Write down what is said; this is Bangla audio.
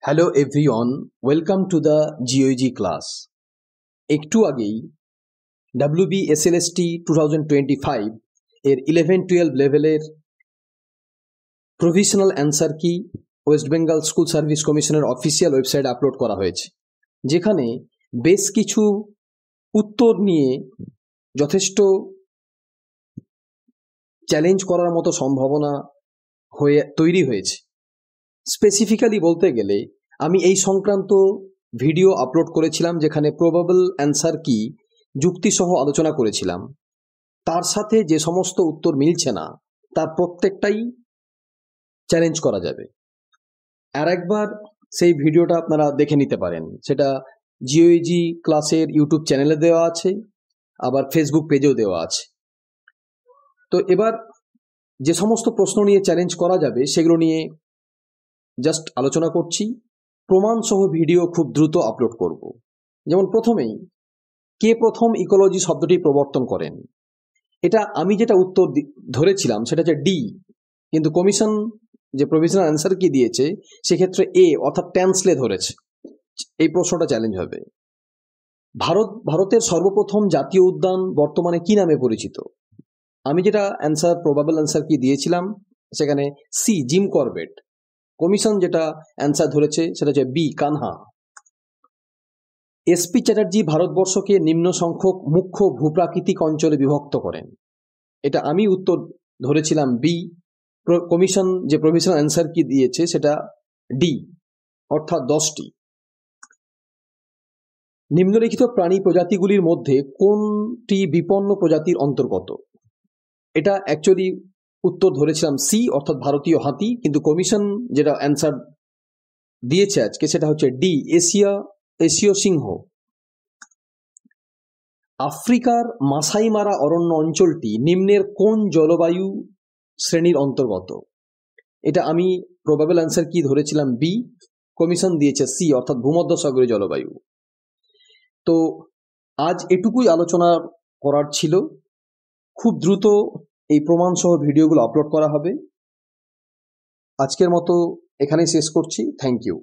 Hello everyone, welcome to the geog class. একটু আগেই WBSLST 2025 এর 11-12 লেভেলের provisional answer key West Bengal school service কমিশনের অফিসিয়াল ওয়েবসাইটে আপলোড করা হয়েছে, যেখানে বেশ কিছু উত্তর নিয়ে যথেষ্ট চ্যালেঞ্জ করার মতো সম্ভাবনা তৈরি হয়েছে। স্পেসিফিক্যালি বলতে গেলে আমি এই সংক্রান্ত ভিডিও আপলোড করেছিলাম, যেখানে প্রবাবল অ্যান্সার কি যুক্তিসহ আলোচনা করেছিলাম। তার সাথে যে সমস্ত উত্তর মিলছে না তার প্রত্যেকটাই চ্যালেঞ্জ করা যাবে। আর একবার সেই ভিডিওটা আপনারা দেখে নিতে পারেন, সেটা জিওজি ক্লাসের ইউটিউব চ্যানেলে দেওয়া আছে, আবার ফেসবুক পেজেও দেওয়া আছে। তো এবার যে সমস্ত প্রশ্ন নিয়ে চ্যালেঞ্জ করা যাবে সেগুলো নিয়ে জাস্ট আলোচনা করছি। প্রমাণ সহ ভিডিও খুব দ্রুত আপলোড করব। যেমন প্রথমেই, কে প্রথম ইকোলজি শব্দটি প্রবর্তন করেন? এটা আমি যেটা উত্তর ধরেছিলাম সেটা হচ্ছে ডি, কিন্তু কমিশন যে প্রভিশনাল অ্যান্সার কি দিয়েছে সেক্ষেত্রে এ অর্থাৎ ট্যান্সলে ধরেছে। এই প্রশ্নটা চ্যালেঞ্জ হবে। ভারতের সর্বপ্রথম জাতীয় উদ্যান বর্তমানে কি নামে পরিচিত? আমি যেটা অ্যান্সার প্রবাবল অ্যান্সার কি দিয়েছিলাম সেখানে সি, জিম করবেট। কমিশন যেটা অ্যান্সার ধরেছে সেটা হচ্ছে বি, কানহা। এসপি চ্যাটার্জি ভারতবর্ষকে নিম্ন সংখ্যক মুখ্য ভূপ্রাকৃতিক অঞ্চলে বিভক্ত করেন। এটা আমি উত্তর ধরেছিলাম বি, কমিশন যে প্রভিশনাল অ্যান্সার কি দিয়েছে সেটা ডি, অর্থাৎ 10টি। নিম্নলিখিত প্রাণী প্রজাতিগুলির মধ্যে কোনটি বিপন্ন প্রজাতির অন্তর্গত? এটা অ্যাকচুয়ালি উত্তর ধরেছিলাম সি, অর্থাৎ ভারতীয় হাতি, কিন্তু কমিশন যেটা অ্যান্সার দিয়েছে আজকে সেটা হচ্ছে ডি, এশীয় সিংহ। আফ্রিকার মাসাই মারা অরণ্য অঞ্চলটি নিম্নের কোন জলবায়ু শ্রেণীর অন্তর্গত? এটা আমি প্রবাবল অ্যান্সার কি ধরেছিলাম বি, কমিশন দিয়েছে সি, অর্থাৎ ভূমধ্যসাগরীয় জলবায়ু। তো আজ এটুকুই আলোচনা করার ছিল। খুব দ্রুত এই প্রমাণ সহ ভিডিওগুলো আপলোড করা হবে। আজকের মতো এখানেই শেষ করছি। Thank you.